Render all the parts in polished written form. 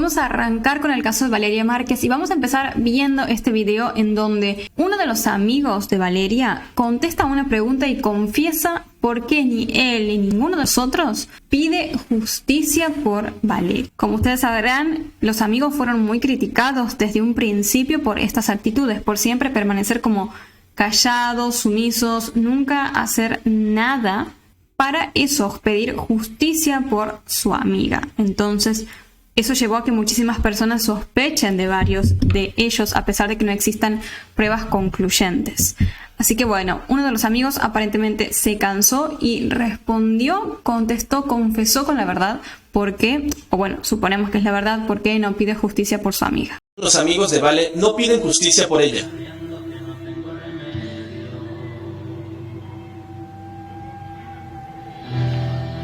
vamos a arrancar con el caso de Valeria Márquez y vamos a empezar viendo este video en donde uno de los amigos de Valeria contesta una pregunta y confiesa por qué ni él ni ninguno de nosotros pide justicia por Valeria. Como ustedes sabrán, los amigos fueron muy criticados desde un principio por estas actitudes, por siempre permanecer como callados, sumisos, nunca hacer nada para eso, pedir justicia por su amiga. Entonces, eso llevó a que muchísimas personas sospechen de varios de ellos, a pesar de que no existan pruebas concluyentes. Así que bueno, uno de los amigos aparentemente se cansó y respondió, contestó, confesó con la verdad por qué, o bueno, suponemos que es la verdad, por qué no pide justicia por su amiga. Los amigos de Vale no piden justicia por ella.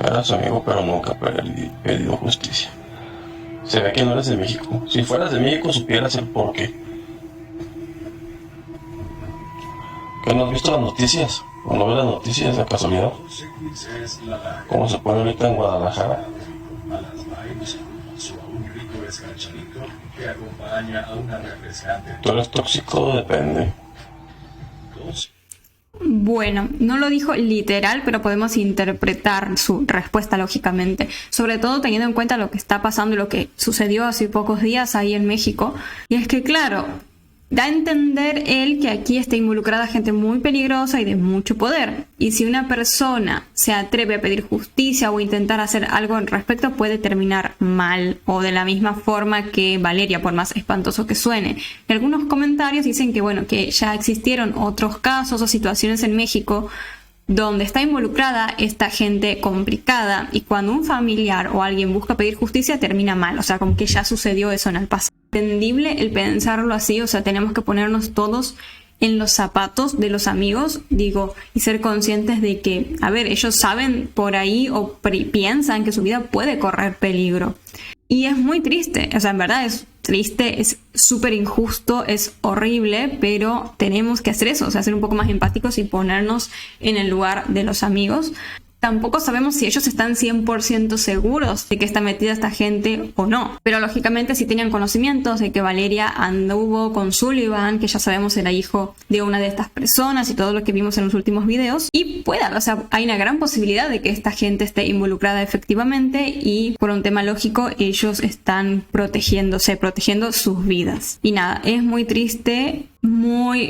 Era su amigo, pero nunca ha pedido justicia. Se ve que no eres de México. Si fueras de México, supieras el porqué. ¿Que no has visto las noticias? ¿O no ves las noticias de casualidad? ¿Cómo se pone ahorita en Guadalajara? ¿Tú eres tóxico? Depende. Bueno, no lo dijo literal, pero podemos interpretar su respuesta lógicamente, sobre todo teniendo en cuenta lo que está pasando y lo que sucedió hace pocos días ahí en México. Y es que claro, da a entender él que aquí está involucrada gente muy peligrosa y de mucho poder. Y si una persona se atreve a pedir justicia o intentar hacer algo al respecto, puede terminar mal o de la misma forma que Valeria, por más espantoso que suene. Y algunos comentarios dicen que bueno, que ya existieron otros casos o situaciones en México donde está involucrada esta gente complicada y cuando un familiar o alguien busca pedir justicia termina mal, o sea, como que ya sucedió eso en el pasado. Entendible el pensarlo así, o sea, tenemos que ponernos todos en los zapatos de los amigos, digo, y ser conscientes de que, a ver, ellos saben por ahí o piensan que su vida puede correr peligro. Y es muy triste, o sea, en verdad es triste, es súper injusto, es horrible, pero tenemos que hacer eso, o sea, ser un poco más empáticos y ponernos en el lugar de los amigos. Tampoco sabemos si ellos están 100% seguros de que está metida esta gente o no. Pero lógicamente sí tenían conocimientos de que Valeria anduvo con Sullivan, que ya sabemos era hijo de una de estas personas y todo lo que vimos en los últimos videos. Y pueda, o sea, hay una gran posibilidad de que esta gente esté involucrada efectivamente y por un tema lógico ellos están protegiendo sus vidas. Y nada, es muy triste, muy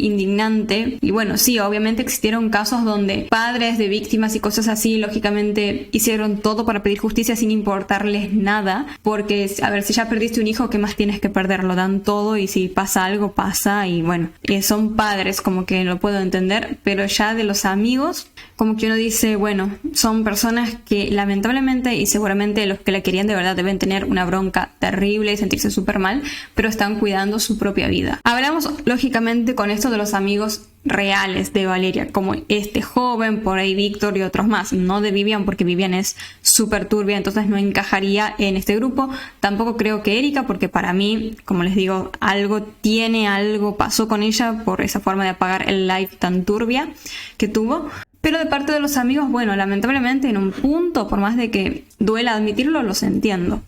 indignante. Y bueno, sí, obviamente existieron casos donde padres de víctimas y cosas así, lógicamente hicieron todo para pedir justicia sin importarles nada, porque a ver, si ya perdiste un hijo, ¿qué más tienes que perder? Lo dan todo y si pasa algo, pasa. Y bueno, son padres, como que lo puedo entender, pero ya de los amigos, como que uno dice, bueno, son personas que lamentablemente y seguramente los que la querían de verdad deben tener una bronca terrible y sentirse súper mal, pero están cuidando su propia vida. Hablamos lógicamente con esto de los amigos reales de Valeria, como este joven, por ahí Víctor y otros más, no de Vivian, porque Vivian es súper turbia, entonces no encajaría en este grupo. Tampoco creo que Erika, porque para mí, como les digo, algo pasó con ella por esa forma de apagar el live tan turbia que tuvo. Pero de parte de los amigos, bueno, lamentablemente en un punto, por más de que duela admitirlo, los entiendo.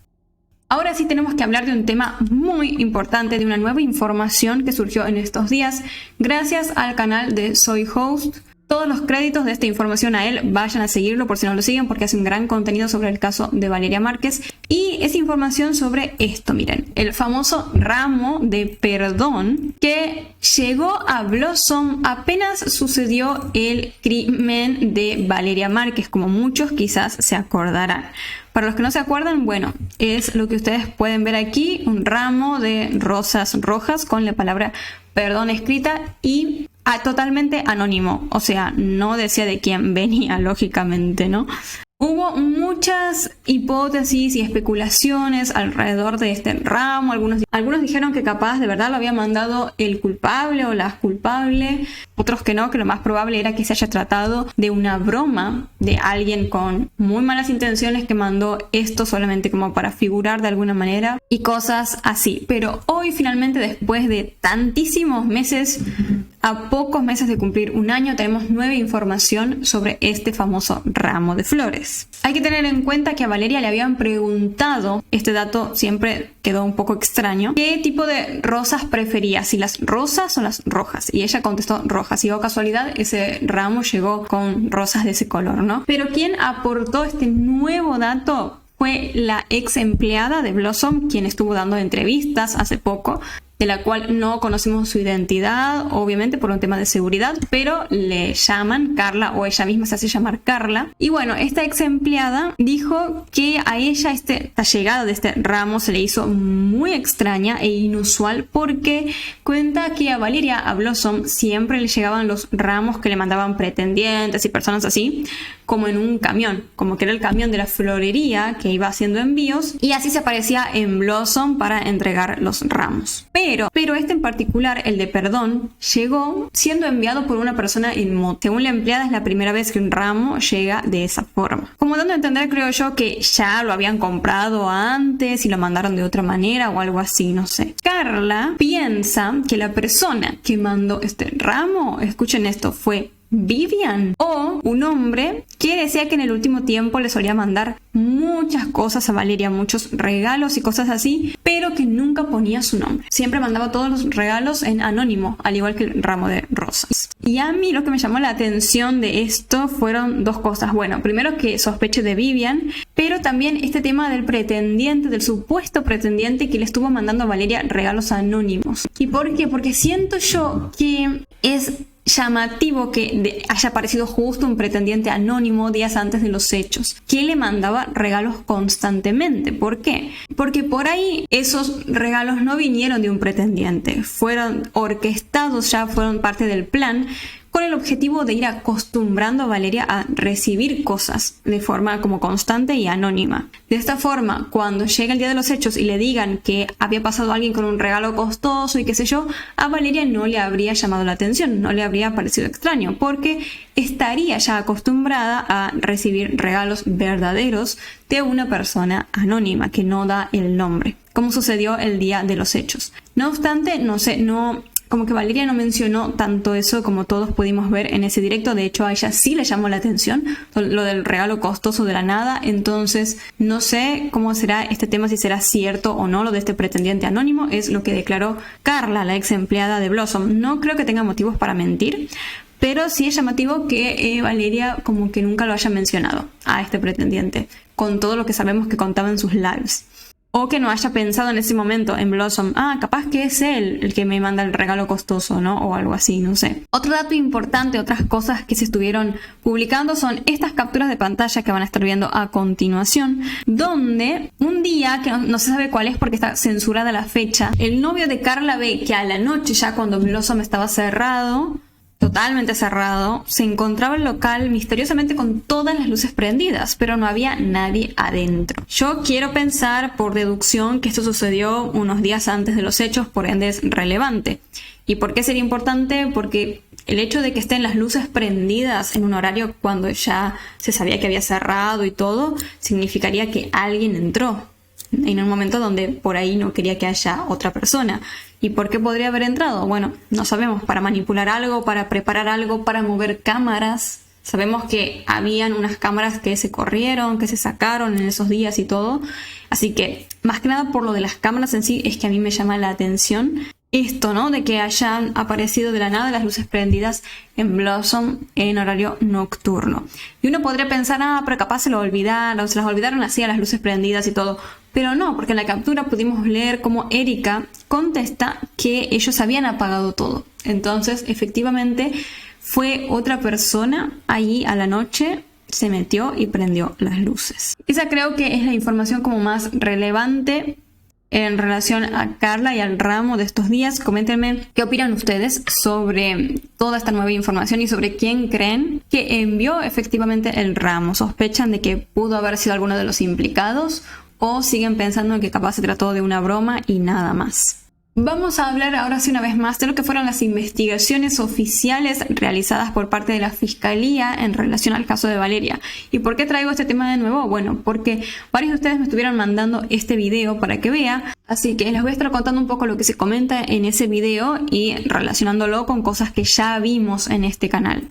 Ahora sí tenemos que hablar de un tema muy importante, de una nueva información que surgió en estos días gracias al canal de Soy Host. Todos los créditos de esta información a él, vayan a seguirlo por si no lo siguen, porque hace un gran contenido sobre el caso de Valeria Márquez. Y es información sobre esto, miren, el famoso ramo de perdón que llegó a Blossom apenas sucedió el crimen de Valeria Márquez, como muchos quizás se acordarán. Para los que no se acuerdan, bueno, es lo que ustedes pueden ver aquí, un ramo de rosas rojas con la palabra perdón escrita y totalmente anónimo, o sea, no decía de quién venía, lógicamente, ¿no? Hubo muchas hipótesis y especulaciones alrededor de este ramo. Algunos dijeron que capaz de verdad lo había mandado el culpable o la culpable. Otros que no, que lo más probable era que se haya tratado de una broma de alguien con muy malas intenciones que mandó esto solamente como para figurar de alguna manera y cosas así. Pero hoy finalmente, después de tantísimos meses, a pocos meses de cumplir un año, tenemos nueva información sobre este famoso ramo de flores. Hay que tener en cuenta que a Valeria le habían preguntado, este dato siempre quedó un poco extraño, qué tipo de rosas prefería, si las rosas o las rojas. Y ella contestó rojas. Y, oh casualidad, ese ramo llegó con rosas de ese color, ¿no? Pero quien aportó este nuevo dato fue la ex empleada de Blossom, quien estuvo dando entrevistas hace poco, de la cual no conocemos su identidad, obviamente por un tema de seguridad, pero le llaman Carla, o ella misma se hace llamar Carla. Y bueno, esta ex empleada dijo que a ella esta llegada de este ramo se le hizo muy extraña e inusual, porque cuenta que a Valeria, a Blossom, siempre le llegaban los ramos que le mandaban pretendientes y personas así, como en un camión, como que era el camión de la florería que iba haciendo envíos, y así se aparecía en Blossom para entregar los ramos. Pero este en particular, el de perdón, llegó siendo enviado por una persona en moto. Según la empleada, es la primera vez que un ramo llega de esa forma. Como dando a entender, creo yo, que ya lo habían comprado antes y lo mandaron de otra manera o algo así, no sé. Carla piensa que la persona que mandó este ramo, escuchen esto, fue Vivian, o un hombre que decía que en el último tiempo le solía mandar muchas cosas a Valeria, muchos regalos y cosas así, pero que nunca ponía su nombre. Siempre mandaba todos los regalos en anónimo, al igual que el ramo de rosas. Y a mí lo que me llamó la atención de esto fueron dos cosas. Bueno, primero que sospeche de Vivian, pero también este tema del pretendiente, del supuesto pretendiente que le estuvo mandando a Valeria regalos anónimos. ¿Y por qué? Porque siento yo que es llamativo que haya aparecido justo un pretendiente anónimo días antes de los hechos, que le mandaba regalos constantemente. ¿Por qué? Porque por ahí esos regalos no vinieron de un pretendiente, fueron orquestados, ya fueron parte del plan, con el objetivo de ir acostumbrando a Valeria a recibir cosas de forma como constante y anónima. De esta forma, cuando llega el día de los hechos y le digan que había pasado alguien con un regalo costoso y qué sé yo, a Valeria no le habría llamado la atención, no le habría parecido extraño, porque estaría ya acostumbrada a recibir regalos verdaderos de una persona anónima que no da el nombre, como sucedió el día de los hechos. No obstante, como que Valeria no mencionó tanto eso como todos pudimos ver en ese directo. De hecho, a ella sí le llamó la atención lo del regalo costoso de la nada. Entonces, no sé cómo será este tema, si será cierto o no lo de este pretendiente anónimo. Es lo que declaró Carla, la ex empleada de Blossom. No creo que tenga motivos para mentir, pero sí es llamativo que Valeria como que nunca lo haya mencionado a este pretendiente, con todo lo que sabemos que contaba en sus lives. O que no haya pensado en ese momento en Blossom, capaz que es él el que me manda el regalo costoso, ¿no? O algo así, no sé. Otro dato importante, otras cosas que se estuvieron publicando son estas capturas de pantalla que van a estar viendo a continuación, donde un día, que no se sabe cuál es porque está censurada la fecha, el novio de Carla ve que a la noche, ya cuando Blossom estaba cerrado, totalmente cerrado, se encontraba el local misteriosamente con todas las luces prendidas, pero no había nadie adentro. Yo quiero pensar por deducción que esto sucedió unos días antes de los hechos, por ende es relevante. ¿Y por qué sería importante? Porque el hecho de que estén las luces prendidas en un horario cuando ya se sabía que había cerrado y todo, significaría que alguien entró en un momento donde por ahí no quería que haya otra persona. ¿Y por qué podría haber entrado? Bueno, no sabemos, para manipular algo, para preparar algo, para mover cámaras. Sabemos que habían unas cámaras que se corrieron, que se sacaron en esos días y todo. Así que, más que nada por lo de las cámaras en sí, es que a mí me llama la atención esto, ¿no? De que hayan aparecido de la nada las luces prendidas en Blossom en horario nocturno. Y uno podría pensar, pero capaz se las olvidaron así a las luces prendidas y todo. Pero no, porque en la captura pudimos leer cómo Erika contesta que ellos habían apagado todo. Entonces, efectivamente, fue otra persona allí a la noche, se metió y prendió las luces. Esa creo que es la información como más relevante en relación a Carla y al ramo de estos días. Coméntenme qué opinan ustedes sobre toda esta nueva información y sobre quién creen que envió efectivamente el ramo. ¿Sospechan de que pudo haber sido alguno de los implicados o siguen pensando en que capaz se trató de una broma y nada más? Vamos a hablar ahora sí una vez más de lo que fueron las investigaciones oficiales realizadas por parte de la Fiscalía en relación al caso de Valeria. ¿Y por qué traigo este tema de nuevo? Bueno, porque varios de ustedes me estuvieron mandando este video para que vea, así que les voy a estar contando un poco lo que se comenta en ese video y relacionándolo con cosas que ya vimos en este canal.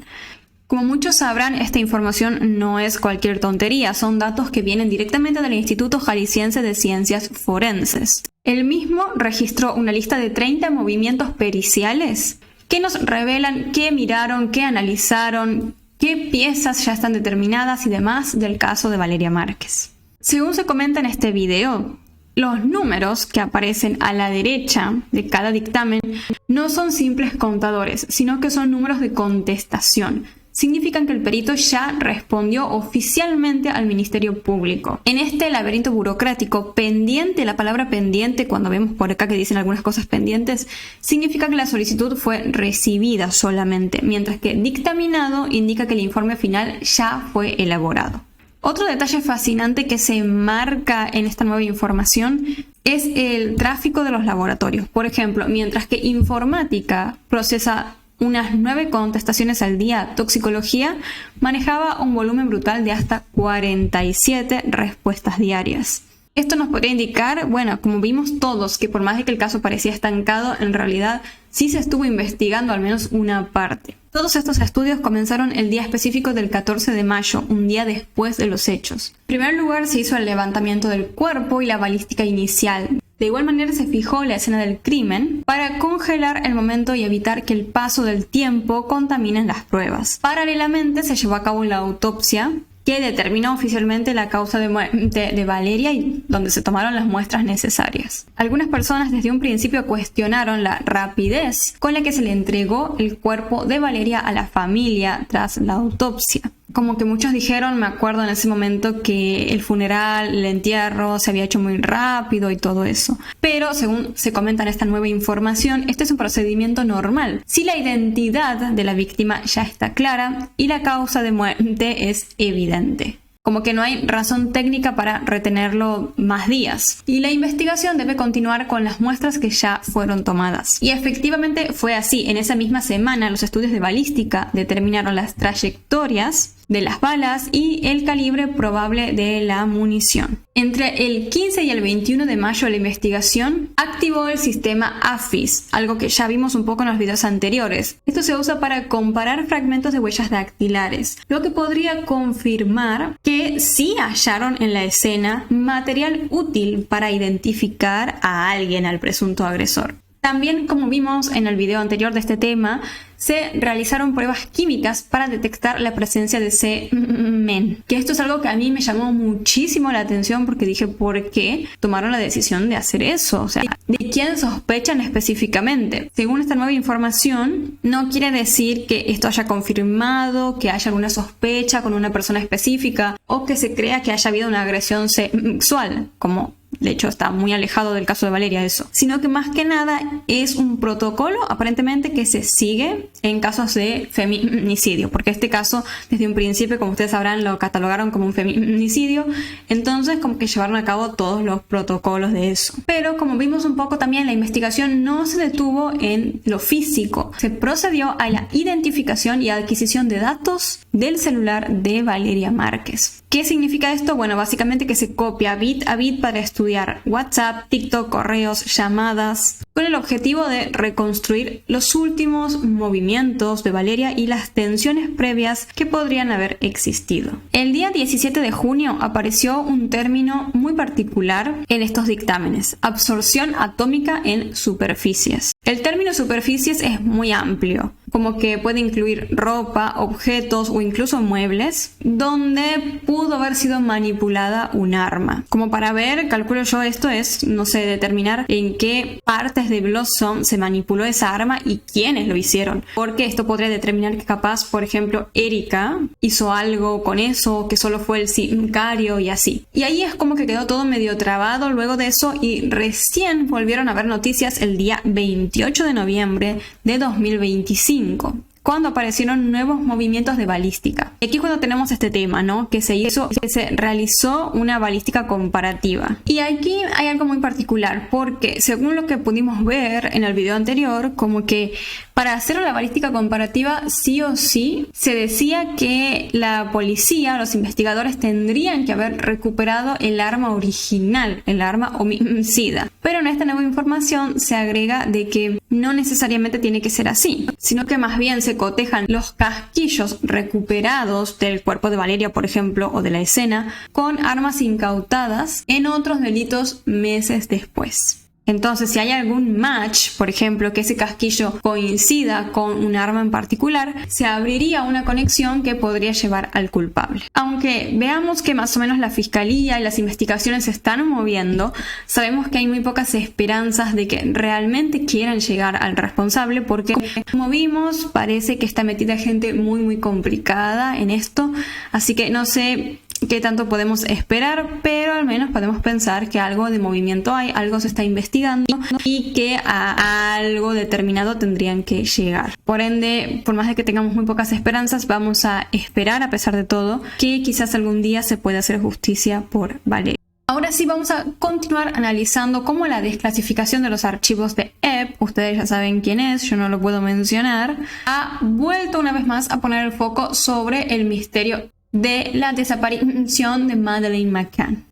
Como muchos sabrán, esta información no es cualquier tontería, son datos que vienen directamente del Instituto Jalisciense de Ciencias Forenses. El mismo registró una lista de 30 movimientos periciales que nos revelan qué miraron, qué analizaron, qué piezas ya están determinadas y demás del caso de Valeria Márquez. Según se comenta en este video, los números que aparecen a la derecha de cada dictamen no son simples contadores, sino que son números de contestación. Significan que el perito ya respondió oficialmente al Ministerio Público. En este laberinto burocrático, pendiente, la palabra pendiente, cuando vemos por acá que dicen algunas cosas pendientes, significa que la solicitud fue recibida solamente, mientras que dictaminado indica que el informe final ya fue elaborado. Otro detalle fascinante que se marca en esta nueva información es el tráfico de los laboratorios. Por ejemplo, mientras que informática procesa unas 9 contestaciones al día, toxicología manejaba un volumen brutal de hasta 47 respuestas diarias. Esto nos podría indicar, bueno, como vimos todos, que por más de que el caso parecía estancado, en realidad sí se estuvo investigando al menos una parte. Todos estos estudios comenzaron el día específico del 14 de mayo, un día después de los hechos. En primer lugar se hizo el levantamiento del cuerpo y la balística inicial. De igual manera se fijó la escena del crimen para congelar el momento y evitar que el paso del tiempo contamine las pruebas. Paralelamente se llevó a cabo la autopsia que determinó oficialmente la causa de muerte de Valeria y donde se tomaron las muestras necesarias. Algunas personas desde un principio cuestionaron la rapidez con la que se le entregó el cuerpo de Valeria a la familia tras la autopsia. Como que muchos dijeron, me acuerdo en ese momento, que el funeral, el entierro se había hecho muy rápido y todo eso. Pero según se comenta en esta nueva información, este es un procedimiento normal. Si la identidad de la víctima ya está clara y la causa de muerte es evidente. Como que no hay razón técnica para retenerlo más días. Y la investigación debe continuar con las muestras que ya fueron tomadas. Y efectivamente fue así. En esa misma semana los estudios de balística determinaron las trayectorias de las balas y el calibre probable de la munición. Entre el 15 y el 21 de mayo la investigación activó el sistema AFIS, algo que ya vimos un poco en los videos anteriores. Esto se usa para comparar fragmentos de huellas dactilares, lo que podría confirmar que sí hallaron en la escena material útil para identificar a alguien, al presunto agresor. También, como vimos en el video anterior de este tema, se realizaron pruebas químicas para detectar la presencia de semen. Que esto es algo que a mí me llamó muchísimo la atención porque dije, ¿por qué tomaron la decisión de hacer eso? O sea, ¿de quién sospechan específicamente? Según esta nueva información, no quiere decir que esto haya confirmado, que haya alguna sospecha con una persona específica o que se crea que haya habido una agresión sexual, como de hecho está muy alejado del caso de Valeria eso, sino que más que nada es un protocolo aparentemente que se sigue en casos de feminicidio, porque este caso desde un principio, como ustedes sabrán, lo catalogaron como un feminicidio, entonces como que llevaron a cabo todos los protocolos de eso. Pero como vimos un poco también, la investigación no se detuvo en lo físico, se procedió a la identificación y adquisición de datos del celular de Valeria Márquez. ¿Qué significa esto? Bueno, básicamente que se copia bit a bit para estudiar WhatsApp, TikTok, correos, llamadas, con el objetivo de reconstruir los últimos movimientos de Valeria y las tensiones previas que podrían haber existido. El día 17 de junio apareció un término muy particular en estos dictámenes: absorción atómica en superficies. El término superficies es muy amplio, como que puede incluir ropa, objetos o incluso muebles donde pudo haber sido manipulada un arma. Como para ver, calculo yo, esto es, no sé, determinar en qué partes de Blossom se manipuló esa arma y quiénes lo hicieron. Porque esto podría determinar que capaz, por ejemplo, Erika hizo algo con eso, que solo fue el sicario y así. Y ahí es como que quedó todo medio trabado luego de eso y recién volvieron a ver noticias el día 28 de noviembre de 2025. cuando aparecieron nuevos movimientos de balística. Aquí es cuando tenemos este tema, ¿no? Que se realizó una balística comparativa. Y aquí hay algo muy particular, porque según lo que pudimos ver en el video anterior, como que para hacer una balística comparativa, sí o sí, se decía que la policía, los investigadores tendrían que haber recuperado el arma original, el arma homicida. Pero en esta nueva información se agrega de que no necesariamente tiene que ser así, sino que más bien se cotejan los casquillos recuperados del cuerpo de Valeria, por ejemplo, o de la escena, con armas incautadas en otros delitos meses después. Entonces, si hay algún match, por ejemplo, que ese casquillo coincida con un arma en particular, se abriría una conexión que podría llevar al culpable. Aunque veamos que más o menos la fiscalía y las investigaciones se están moviendo, sabemos que hay muy pocas esperanzas de que realmente quieran llegar al responsable, porque como vimos, parece que está metida gente muy complicada en esto, así que no sé qué tanto podemos esperar, pero al menos podemos pensar que algo de movimiento hay, algo se está investigando y que a algo determinado tendrían que llegar. Por ende, por más de que tengamos muy pocas esperanzas, vamos a esperar, a pesar de todo, que quizás algún día se pueda hacer justicia por Valeria. Ahora sí vamos a continuar analizando cómo la desclasificación de los archivos de Epp, ustedes ya saben quién es, yo no lo puedo mencionar, ha vuelto una vez más a poner el foco sobre el misterio de la desaparición de Madeleine McCann.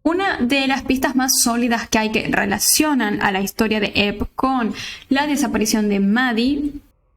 Una de las pistas más sólidas que hay que relacionan a la historia de Epp con la desaparición de Maddie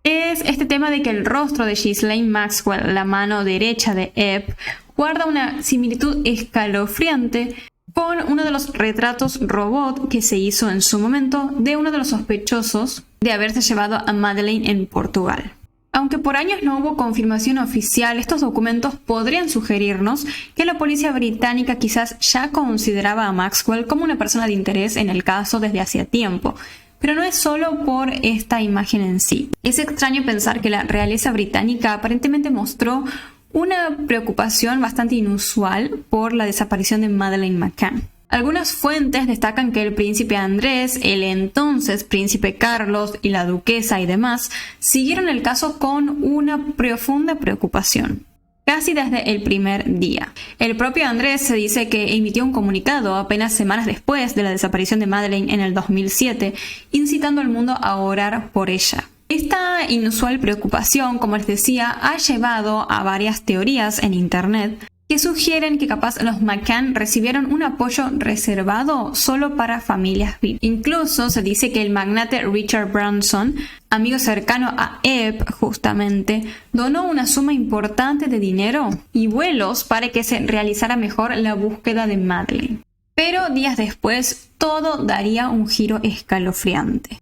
es este tema de que el rostro de Ghislaine Maxwell, la mano derecha de Epp, guarda una similitud escalofriante con uno de los retratos robot que se hizo en su momento de uno de los sospechosos de haberse llevado a Madeleine en Portugal. Aunque por años no hubo confirmación oficial, estos documentos podrían sugerirnos que la policía británica quizás ya consideraba a Maxwell como una persona de interés en el caso desde hacía tiempo. Pero no es solo por esta imagen en sí. Es extraño pensar que la realeza británica aparentemente mostró una preocupación bastante inusual por la desaparición de Madeleine McCann. Algunas fuentes destacan que el príncipe Andrés, el entonces príncipe Carlos y la duquesa y demás siguieron el caso con una profunda preocupación, casi desde el primer día. El propio Andrés se dice que emitió un comunicado apenas semanas después de la desaparición de Madeleine en el 2007, incitando al mundo a orar por ella. Esta inusual preocupación, como les decía, ha llevado a varias teorías en internet que sugieren que capaz los McCann recibieron un apoyo reservado solo para familias VIP. Incluso se dice que el magnate Richard Branson, amigo cercano a Epp justamente, donó una suma importante de dinero y vuelos para que se realizara mejor la búsqueda de Madeleine. Pero días después todo daría un giro escalofriante.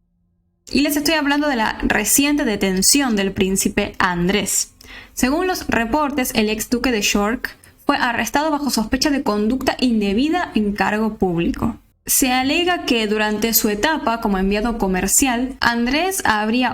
Y les estoy hablando de la reciente detención del príncipe Andrés. Según los reportes, el ex duque de York fue arrestado bajo sospecha de conducta indebida en cargo público. Se alega que durante su etapa como enviado comercial, Andrés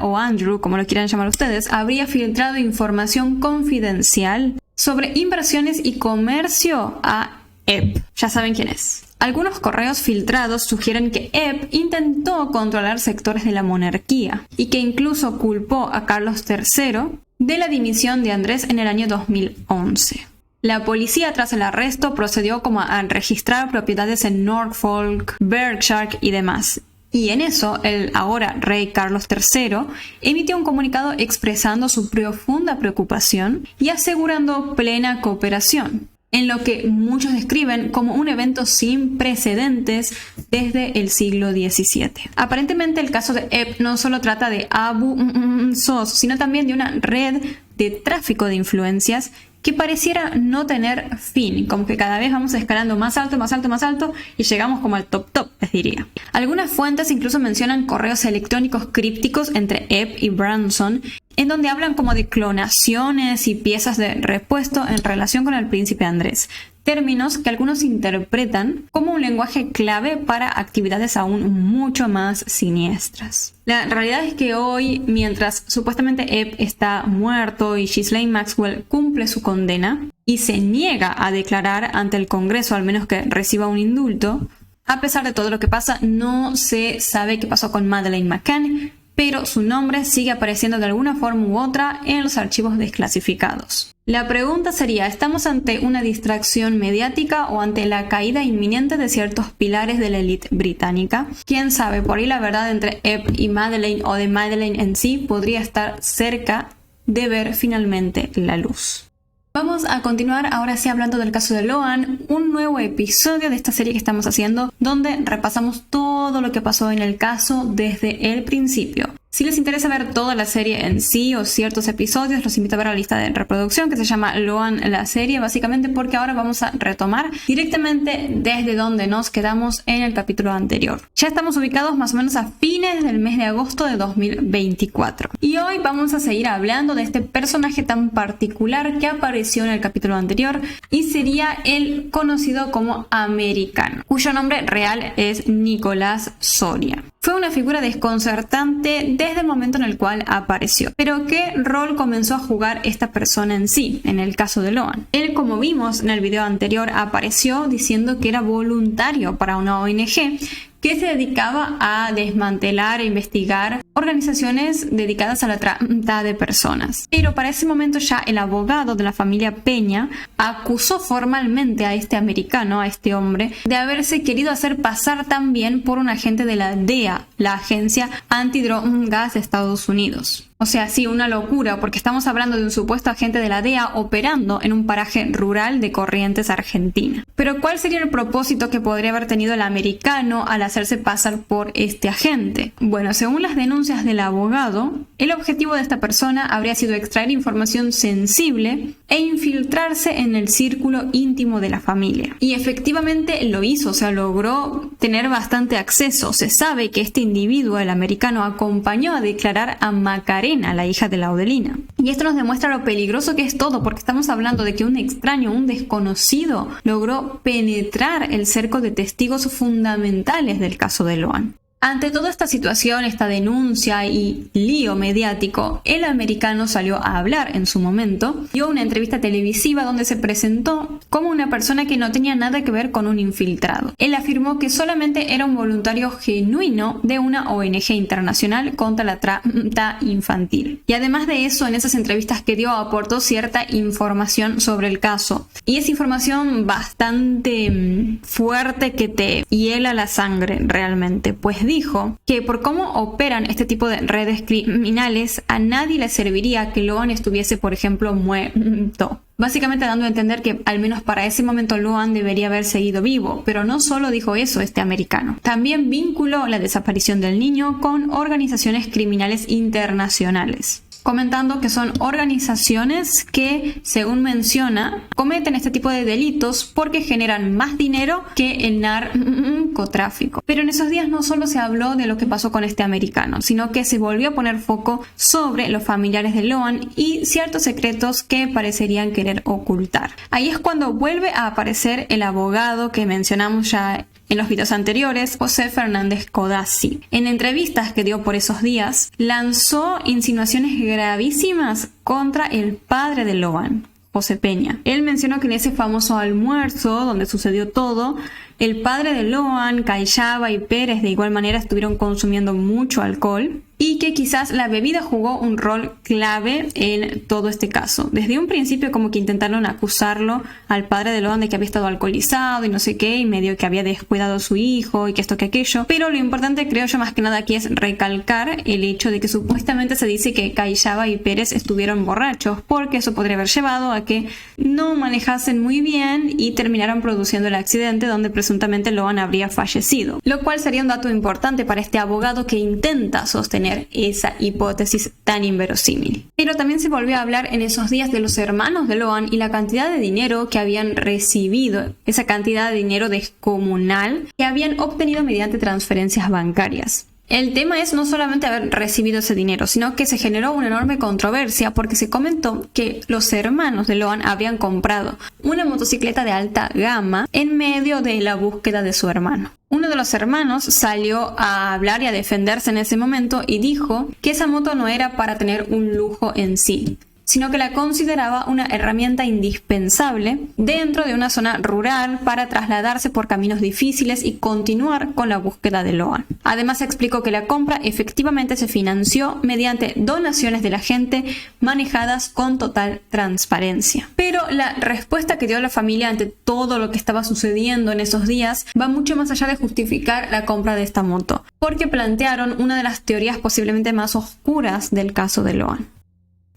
o Andrew, como lo quieran llamar ustedes, habría filtrado información confidencial sobre inversiones y comercio a Epp. Ya saben quién es. Algunos correos filtrados sugieren que Epp intentó controlar sectores de la monarquía y que incluso culpó a Carlos III de la dimisión de Andrés en el año 2011. La policía, tras el arresto, procedió como a registrar propiedades en Norfolk, Berkshire y demás. Y en eso, el ahora rey Carlos III emitió un comunicado expresando su profunda preocupación y asegurando plena cooperación, en lo que muchos describen como un evento sin precedentes desde el siglo XVII. Aparentemente, el caso de Epp no solo trata de Abu Sos, sino también de una red de tráfico de influencias que pareciera no tener fin, como que cada vez vamos escalando más alto y llegamos como al top, les diría. Algunas fuentes incluso mencionan correos electrónicos crípticos entre Epp y Branson, en donde hablan como de clonaciones y piezas de repuesto en relación con el príncipe Andrés, términos que algunos interpretan como un lenguaje clave para actividades aún mucho más siniestras. La realidad es que hoy, mientras supuestamente Epp está muerto y Ghislaine Maxwell cumple su condena y se niega a declarar ante el Congreso, al menos que reciba un indulto, a pesar de todo lo que pasa, no se sabe qué pasó con Madeleine McCann, pero su nombre sigue apareciendo de alguna forma u otra en los archivos desclasificados. La pregunta sería, ¿estamos ante una distracción mediática o ante la caída inminente de ciertos pilares de la élite británica? Quién sabe, por ahí la verdad entre Epp y Madeleine o de Madeleine en sí podría estar cerca de ver finalmente la luz. Vamos a continuar ahora sí hablando del caso de Loan, un nuevo episodio de esta serie que estamos haciendo donde repasamos todo lo que pasó en el caso desde el principio. Si les interesa ver toda la serie en sí o ciertos episodios, los invito a ver la lista de reproducción que se llama Loan la serie, básicamente porque ahora vamos a retomar directamente desde donde nos quedamos en el capítulo anterior. Ya estamos ubicados más o menos a fines del mes de agosto de 2024. Y hoy vamos a seguir hablando de este personaje tan particular que apareció en el capítulo anterior y sería el conocido como Americano, cuyo nombre real es Nicolás Soria. Fue una figura desconcertante desde el momento en el cual apareció. Pero ¿qué rol comenzó a jugar esta persona en sí, en el caso de Loan? Él, como vimos en el video anterior, apareció diciendo que era voluntario para una ONG que se dedicaba a desmantelar e investigar organizaciones dedicadas a la trata de personas. Pero para ese momento ya el abogado de la familia Peña acusó formalmente a este americano, a este hombre, de haberse querido hacer pasar también por un agente de la DEA, la Agencia Antidrogas de Estados Unidos. O sea, sí, una locura, porque estamos hablando de un supuesto agente de la DEA operando en un paraje rural de Corrientes, Argentina. Pero ¿cuál sería el propósito que podría haber tenido el americano al hacerse pasar por este agente? Bueno, según las denuncias del abogado, el objetivo de esta persona habría sido extraer información sensible e infiltrarse en el círculo íntimo de la familia. Y efectivamente lo hizo, o sea, logró tener bastante acceso. Se sabe que este individuo, el americano, acompañó a declarar a Macarena, la hija de Laudelina. Y esto nos demuestra lo peligroso que es todo, porque estamos hablando de que un extraño, un desconocido, logró penetrar el cerco de testigos fundamentales del caso de Loan. Ante toda esta situación, esta denuncia y lío mediático, el americano salió a hablar en su momento. Dio una entrevista televisiva donde se presentó como una persona que no tenía nada que ver con un infiltrado. Él afirmó que solamente era un voluntario genuino de una ONG internacional contra la trata infantil. Y además de eso, en esas entrevistas que dio, aportó cierta información sobre el caso. Y es información bastante fuerte que te hiela la sangre realmente, pues dijo que por cómo operan este tipo de redes criminales, a nadie le serviría que Loan estuviese, por ejemplo, muerto. Básicamente dando a entender que al menos para ese momento Loan debería haber seguido vivo, pero no solo dijo eso este americano. También vinculó la desaparición del niño con organizaciones criminales internacionales, comentando que son organizaciones que, según menciona, cometen este tipo de delitos porque generan más dinero que el narcotráfico. Pero en esos días no solo se habló de lo que pasó con este americano, sino que se volvió a poner foco sobre los familiares de Loan y ciertos secretos que parecerían querer ocultar. Ahí es cuando vuelve a aparecer el abogado que mencionamos ya en los videos anteriores, José Fernández Codazzi. En entrevistas que dio por esos días, lanzó insinuaciones gravísimas contra el padre de Loan, José Peña. Él mencionó que en ese famoso almuerzo donde sucedió todo, el padre de Loan, Cayaba y Pérez de igual manera estuvieron consumiendo mucho alcohol y que quizás la bebida jugó un rol clave en todo este caso. Desde un principio como que intentaron acusarlo al padre de Loan de que había estado alcoholizado y no sé qué, y medio que había descuidado a su hijo y que esto que aquello. Pero lo importante, creo yo, más que nada aquí es recalcar el hecho de que supuestamente se dice que Cayaba y Pérez estuvieron borrachos, porque eso podría haber llevado a que no manejasen muy bien y terminaron produciendo el accidente donde presuntamente Loan habría fallecido. Lo cual sería un dato importante para este abogado que intenta sostener esa hipótesis tan inverosímil. Pero también se volvió a hablar en esos días de los hermanos de Loan y la cantidad de dinero que habían recibido, esa cantidad de dinero descomunal que habían obtenido mediante transferencias bancarias. El tema es no solamente haber recibido ese dinero, sino que se generó una enorme controversia porque se comentó que los hermanos de Loan habrían comprado una motocicleta de alta gama en medio de la búsqueda de su hermano. Uno de los hermanos salió a hablar y a defenderse en ese momento y dijo que esa moto no era para tener un lujo en sí, sino que la consideraba una herramienta indispensable dentro de una zona rural para trasladarse por caminos difíciles y continuar con la búsqueda de Loan. Además explicó que la compra efectivamente se financió mediante donaciones de la gente manejadas con total transparencia. Pero la respuesta que dio la familia ante todo lo que estaba sucediendo en esos días va mucho más allá de justificar la compra de esta moto, porque plantearon una de las teorías posiblemente más oscuras del caso de Loan.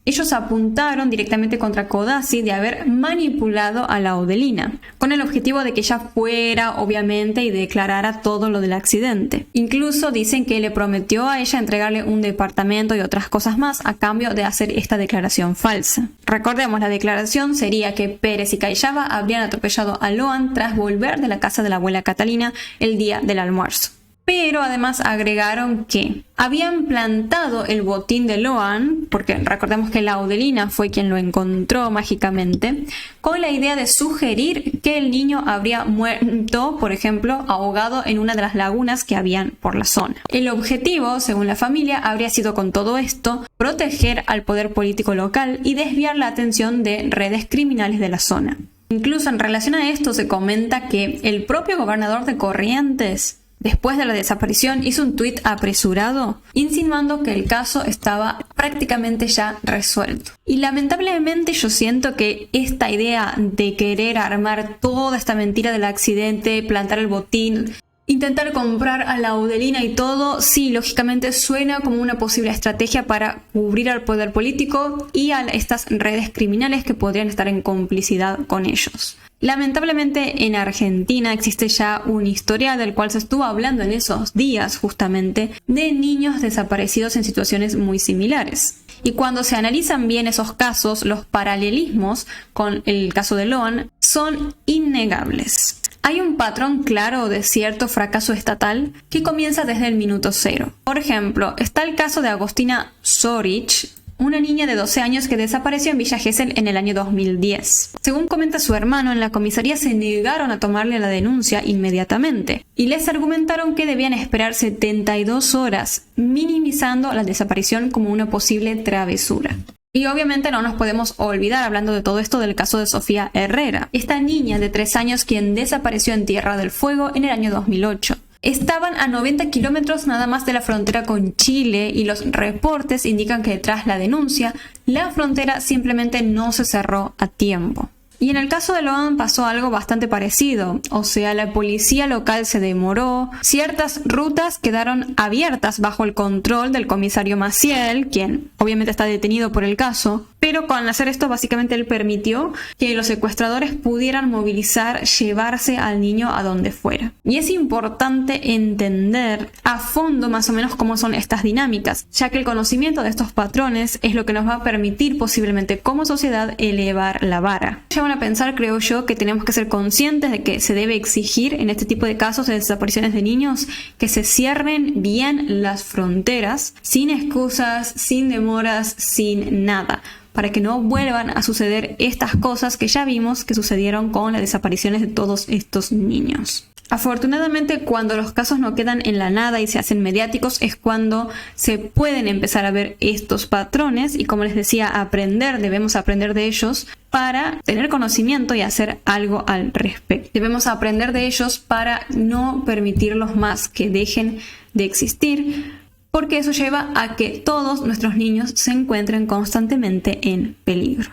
Ellos apuntaron directamente contra Codazzi de haber manipulado a la Odelina, con el objetivo de que ella fuera, obviamente, y declarara todo lo del accidente. Incluso dicen que le prometió a ella entregarle un departamento y otras cosas más a cambio de hacer esta declaración falsa. Recordemos, la declaración sería que Pérez y Callava habrían atropellado a Loan tras volver de la casa de la abuela Catalina el día del almuerzo. Pero además agregaron que habían plantado el botín de Loan, porque recordemos que la Odelina fue quien lo encontró mágicamente, con la idea de sugerir que el niño habría muerto, por ejemplo, ahogado en una de las lagunas que habían por la zona. El objetivo, según la familia, habría sido con todo esto proteger al poder político local y desviar la atención de redes criminales de la zona. Incluso en relación a esto se comenta que el propio gobernador de Corrientes, después de la desaparición, hizo un tuit apresurado insinuando que el caso estaba prácticamente ya resuelto. Y lamentablemente yo siento que esta idea de querer armar toda esta mentira del accidente, plantar el botín, intentar comprar a la Odelina y todo, sí, lógicamente suena como una posible estrategia para cubrir al poder político y a estas redes criminales que podrían estar en complicidad con ellos. Lamentablemente en Argentina existe ya un historial del cual se estuvo hablando en esos días justamente de niños desaparecidos en situaciones muy similares. Y cuando se analizan bien esos casos, los paralelismos con el caso de Loan son innegables. Hay un patrón claro de cierto fracaso estatal que comienza desde el minuto cero. Por ejemplo, está el caso de Agostina Zorich, una niña de 12 años que desapareció en Villa Gesell en el año 2010. Según comenta su hermano, en la comisaría se negaron a tomarle la denuncia inmediatamente y les argumentaron que debían esperar 72 horas, minimizando la desaparición como una posible travesura. Y obviamente no nos podemos olvidar, hablando de todo esto, del caso de Sofía Herrera, esta niña de 3 años quien desapareció en Tierra del Fuego en el año 2008. Estaban a 90 kilómetros nada más de la frontera con Chile y los reportes indican que tras la denuncia, la frontera simplemente no se cerró a tiempo. Y en el caso de Loan pasó algo bastante parecido, o sea, la policía local se demoró, ciertas rutas quedaron abiertas bajo el control del comisario Maciel, quien obviamente está detenido por el caso, pero con hacer esto básicamente él permitió que los secuestradores pudieran movilizar, llevarse al niño a donde fuera. Y es importante entender a fondo más o menos cómo son estas dinámicas, ya que el conocimiento de estos patrones es lo que nos va a permitir posiblemente como sociedad elevar la vara. Llevan a pensar, creo yo, que tenemos que ser conscientes de que se debe exigir en este tipo de casos de desapariciones de niños que se cierren bien las fronteras, sin excusas, sin demoras, sin nada, para que no vuelvan a suceder estas cosas que ya vimos que sucedieron con las desapariciones de todos estos niños. Afortunadamente, cuando los casos no quedan en la nada y se hacen mediáticos es cuando se pueden empezar a ver estos patrones y, como les decía, debemos aprender de ellos para tener conocimiento y hacer algo al respecto. Debemos aprender de ellos para no permitirlos más que dejen de existir, porque eso lleva a que todos nuestros niños se encuentren constantemente en peligro.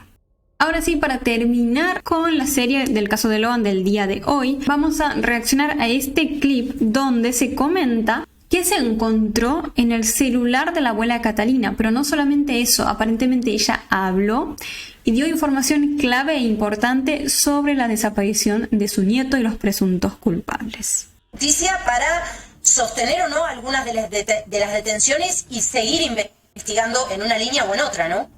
Ahora sí, para terminar con la serie del caso de Loan del día de hoy, vamos a reaccionar a este clip donde se comenta que se encontró en el celular de la abuela Catalina, pero no solamente eso, aparentemente ella habló y dio información clave e importante sobre la desaparición de su nieto y los presuntos culpables. Noticia para sostener o no algunas de las detenciones y seguir investigando en una línea o en otra, ¿no?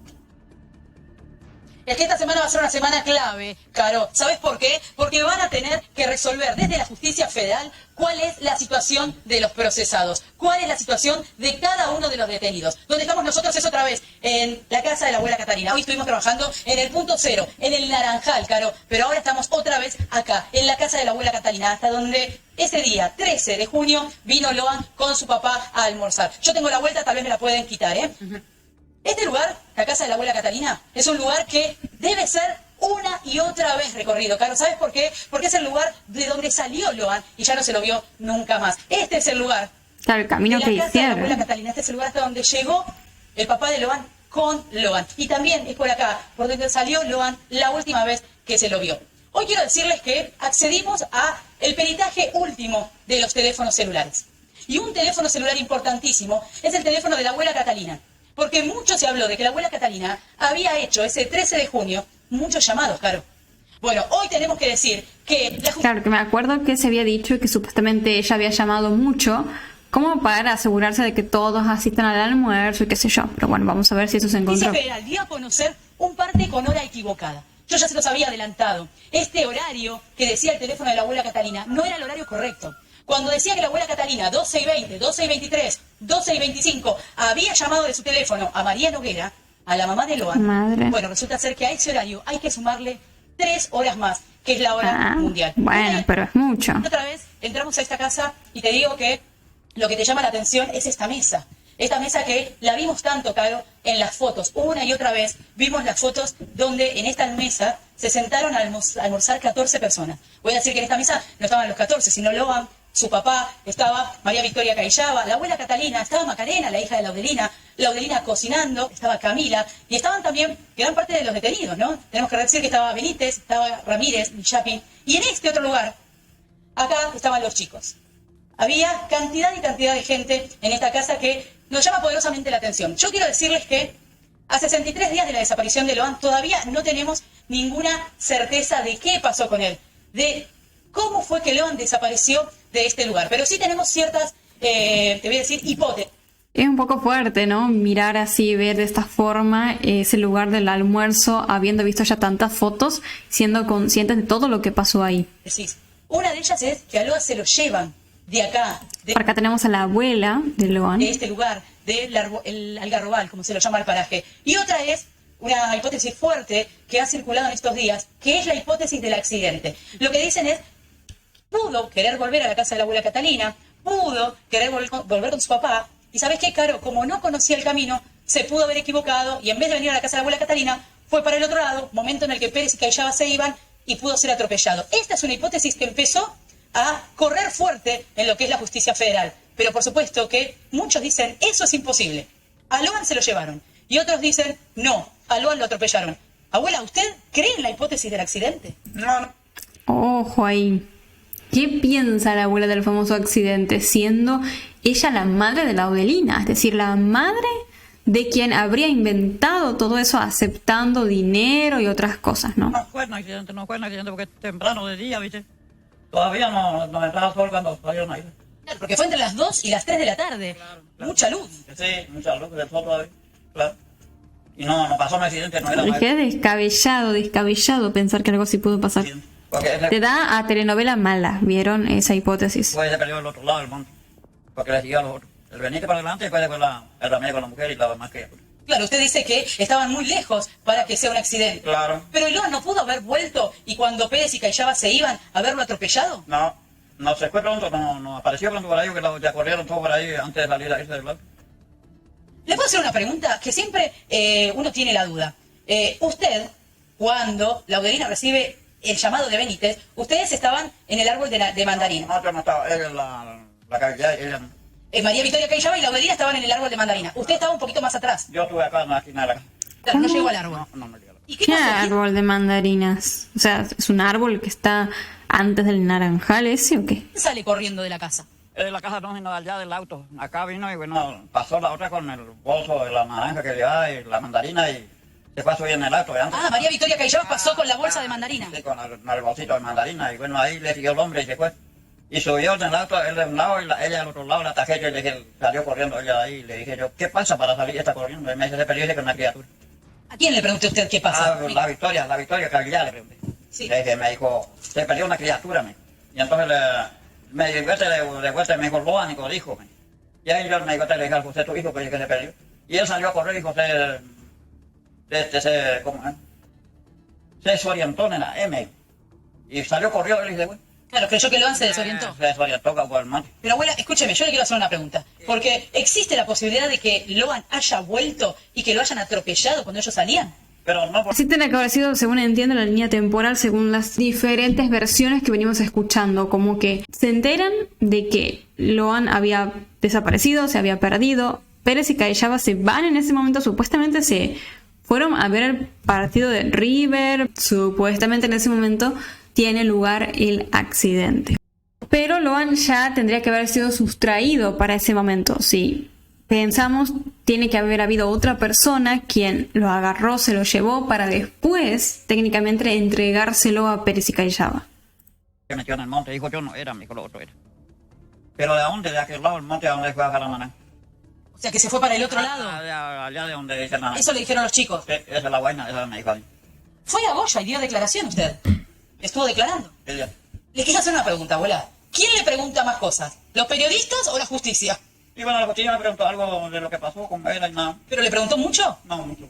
Es que esta semana va a ser una semana clave, Caro. ¿Sabes por qué? Porque van a tener que resolver desde la justicia federal cuál es la situación de los procesados, cuál es la situación de cada uno de los detenidos. Donde estamos nosotros es otra vez en la casa de la abuela Catalina. Hoy estuvimos trabajando en el punto cero, en el Naranjal, Caro, pero ahora estamos otra vez acá, en la casa de la abuela Catalina, hasta donde ese día, 13 de junio, vino Loan con su papá a almorzar. Yo tengo la vuelta, tal vez me la pueden quitar, ¿eh? Este lugar, la casa de la abuela Catalina, es un lugar que debe ser una y otra vez recorrido, Caro. ¿Sabes por qué? Porque es el lugar de donde salió Loan y ya no se lo vio nunca más. Este es el lugar. Claro, el camino de que la casa de la abuela hicieron. Catalina. Este es el lugar hasta donde llegó el papá de Loan con Loan. Y también es por acá, por donde salió Loan la última vez que se lo vio. Hoy quiero decirles que accedimos a el peritaje último de los teléfonos celulares. Y un teléfono celular importantísimo es el teléfono de la abuela Catalina. Porque mucho se habló de que la abuela Catalina había hecho ese 13 de junio muchos llamados, Caro. Bueno, hoy tenemos que decir que la Claro, que me acuerdo que se había dicho que supuestamente ella había llamado mucho como para asegurarse de que todos asistan al almuerzo y qué sé yo. Pero bueno, vamos a ver si eso se Justicia encontró. Federal dio a conocer un parte con hora equivocada. Yo ya se los había adelantado. Este horario que decía el teléfono de la abuela Catalina no era el horario correcto. Cuando decía que la abuela Catalina, 12 y 20, 12 y 23, 12 y 25, había llamado de su teléfono a María Noguera, a la mamá de Loan, Madre. bueno, resulta ser que a ese horario hay que sumarle 3 horas más, que es la hora mundial. Bueno, pero es mucho. Otra vez entramos a esta casa y te digo que lo que te llama la atención es esta mesa. Esta mesa que la vimos tanto, Caro, en las fotos. Una y otra vez vimos las fotos donde en esta mesa se sentaron a almorzar 14 personas. Voy a decir que en esta mesa no estaban los 14, sino Loan, su papá, estaba María Victoria Caillaba, la abuela Catalina, estaba Macarena, la hija de Laudelina cocinando, estaba Camila, y estaban también gran parte de los detenidos, ¿no? Tenemos que decir que estaba Benítez, estaba Ramírez, Chapin, y en este otro lugar, acá estaban los chicos. Había cantidad y cantidad de gente en esta casa que nos llama poderosamente la atención. Yo quiero decirles que a 63 días de la desaparición de Loan todavía no tenemos ninguna certeza de qué pasó con él, de cómo fue que Loan desapareció de este lugar. Pero sí tenemos ciertas, te voy a decir, hipótesis. Es un poco fuerte, ¿no? Mirar así, ver de esta forma ese lugar del almuerzo, habiendo visto ya tantas fotos, siendo conscientes de todo lo que pasó ahí. Una de ellas es que a Loan se lo llevan de acá, Por acá tenemos a la abuela de Loan. de este lugar, del Algarrobal, como se lo llama el paraje. Y otra es una hipótesis fuerte que ha circulado en estos días, que es la hipótesis del accidente. Lo que dicen es, pudo querer volver a la casa de la abuela Catalina, pudo querer volver con su papá, y ¿sabes qué, Caro? Como no conocía el camino, se pudo haber equivocado, y en vez de venir a la casa de la abuela Catalina, fue para el otro lado, momento en el que Pérez y Caillaba se iban, y pudo ser atropellado. Esta es una hipótesis que empezó a correr fuerte en lo que es la justicia federal. Pero por supuesto que muchos dicen, eso es imposible. A Loan se lo llevaron. Y otros dicen, no, a Loan lo atropellaron. Abuela, ¿usted cree en la hipótesis del accidente? No. Ojo ahí. ¿Qué piensa la abuela del famoso accidente? Siendo ella la madre de Laudelina, es decir, la madre de quien habría inventado todo eso aceptando dinero y otras cosas, ¿no? No fue un accidente porque es temprano de día, ¿viste? Todavía no entraba sol cuando salieron ahí. Claro, porque fue entre las 2 y las 3 de la tarde. Claro. Mucha luz. Sí, mucha luz del sol todavía, claro. Y no pasó un accidente, no era un Dije descabellado pensar que algo así pudo pasar. accidente. Porque Te da a telenovela mala, ¿vieron esa hipótesis? después se perdió el otro lado del monte. Porque le siguió a los otros. El Benítez para adelante y después el Ramírez con la mujer y la demás que... Claro, usted dice que estaban muy lejos para que sea un accidente. Claro. Pero Loan no pudo haber vuelto y cuando Pérez y Caillaba se iban, haberlo atropellado. No se fue pronto, no apareció pronto por ahí, que ya corrieron todos por ahí antes de salir a irse del lado. ¿Le puedo hacer una pregunta? Que siempre uno tiene la duda. Usted, cuando Laudelina recibe el llamado de Benítez, ustedes estaban en el árbol de mandarina. No, yo no estaba, ella la cabellera, ella... María Victoria Caillaba y Laudelina estaban en el árbol de mandarina. Usted estaba un poquito más atrás. Yo estuve acá en la esquina de la casa. Claro, no llegó al árbol. No me llegó. ¿Y qué ¿Qué pasó? árbol de mandarinas? O sea, ¿es un árbol que está antes del naranjal ese o qué? ¿Quién sale corriendo de la casa? La casa no vino de allá del auto. Acá vino y bueno, pasó la otra con el bolso de la naranja que llevaba y la mandarina y se fue a subir en el auto. Ah, María Victoria Caillaba pasó con la bolsa de mandarina. Sí, con el bolsito de mandarina y bueno, ahí le siguió el hombre y se fue. Y subió en el auto, él de un lado y ella del otro lado, la tarjeta y le dije, salió corriendo ella ahí y le dije yo, ¿qué pasa para salir? Está corriendo. Y me dice, se perdió con una criatura. ¿A quién le pregunté usted qué pasa? La Victoria Cagliá le pregunté. Sí. Le dije, me dijo, se perdió una criatura, me. Y entonces me dijo, de vuelta, me dijo, Loan, y dijo, me. Y ahí yo me dijo, le dije, José, tu hijo, que se perdió. Y él salió a correr y José, se desorientó en la M. Y salió corriendo y le dije, bueno. Claro, creyó que Loan se desorientó. Se desorientó por el monte. Pero abuela, escúcheme, yo le quiero hacer una pregunta. Porque existe la posibilidad de que Loan haya vuelto y que lo hayan atropellado cuando ellos salían. Pero no por... Así tiene que haber sido, según entiendo, la línea temporal, según las diferentes versiones que venimos escuchando. Como que se enteran de que Loan había desaparecido, se había perdido. Pérez y Callaba se van en ese momento, supuestamente se fueron a ver el partido de River. Supuestamente en ese momento tiene lugar el accidente. Pero Loan ya tendría que haber sido sustraído para ese momento. Si pensamos, tiene que haber habido otra persona quien lo agarró, se lo llevó para después, técnicamente, entregárselo a Pérez y Callaba. Se metió en el monte, dijo yo no era, mi lo otro era. Pero ¿de dónde? De aquel lado del monte, ¿a dónde fue a agarrar la nana? O sea, que se fue para el otro lado. Allá de donde dice nana. Eso le dijeron los chicos. Esa es la vaina, esa me dijo a mí. Fue a Goya y dio declaración usted. Estuvo declarando. Ella. Le quiero hacer una pregunta, abuela. ¿Quién le pregunta más cosas? ¿Los periodistas o la justicia? Y bueno, la justicia me preguntó algo de lo que pasó con ella y nada. ¿Pero le preguntó mucho? No, mucho.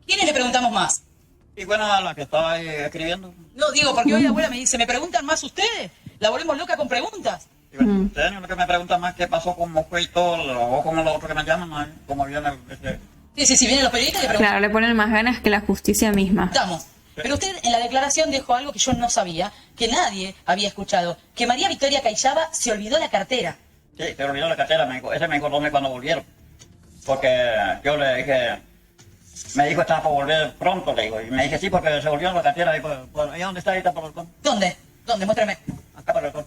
¿Quiénes le preguntamos más? Y bueno, a la que estaba ahí escribiendo. No, digo, porque hoy la abuela me dice, ¿me preguntan más ustedes? La volvemos loca con preguntas. Y bueno, ustedes lo que me preguntan más qué pasó, cómo fue y todo, o como los otros que me llaman, ¿no? Cómo viene Sí, vienen los periodistas y le preguntan. Claro, le ponen más ganas que la justicia misma. Estamos. Pero usted en la declaración dejó algo que yo no sabía, que nadie había escuchado, que María Victoria Callaba se olvidó la cartera. Sí, se olvidó la cartera, ese me dijo cuando volvieron. Porque yo le dije, me dijo estaba por volver pronto, le digo, y me dije sí, porque se olvidó la cartera, ahí ¿y dónde está ahorita por el balcón? ¿Dónde? Muéstrame. Acá por el balcón.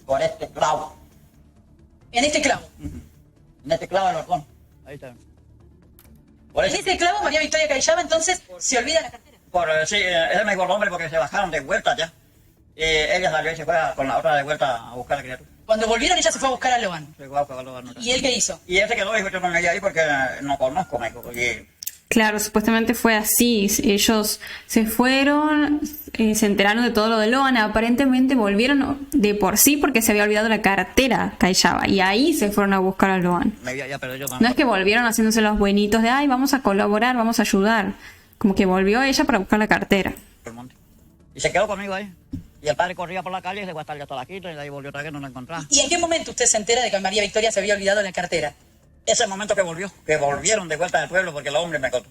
Por este clavo. En este clavo. En este clavo del balcón. Ahí está. Por En este clavo María Victoria Callaba entonces se olvida la cartera. Sí, ese me dijo el hombre porque se bajaron de vuelta ya. Y ella salió y se fue con la otra de vuelta a buscar a la criatura. Cuando volvieron ella se fue a buscar a Loan. Se fue a buscar a Loan. ¿Y él qué hizo? Y ese quedó, dijo yo no me voy ahí porque no conozco, me dijo. Claro, supuestamente fue así. Ellos se fueron, se enteraron de todo lo de Loan. Aparentemente volvieron de por sí porque se había olvidado la cartera Callaba. Y ahí se fueron a buscar a Loan. Pero yo No es que volvieron haciéndose los buenitos de, ay, vamos a colaborar, vamos a ayudar. Como que volvió ella para buscar la cartera. Y se quedó conmigo ahí. Y el padre corría por la calle y se fue hasta la quita y de ahí volvió otra vez, no la encontraba. ¿Y en qué momento usted se entera de que María Victoria se había olvidado la cartera? Ese momento que volvieron de vuelta del pueblo porque el hombre me contó.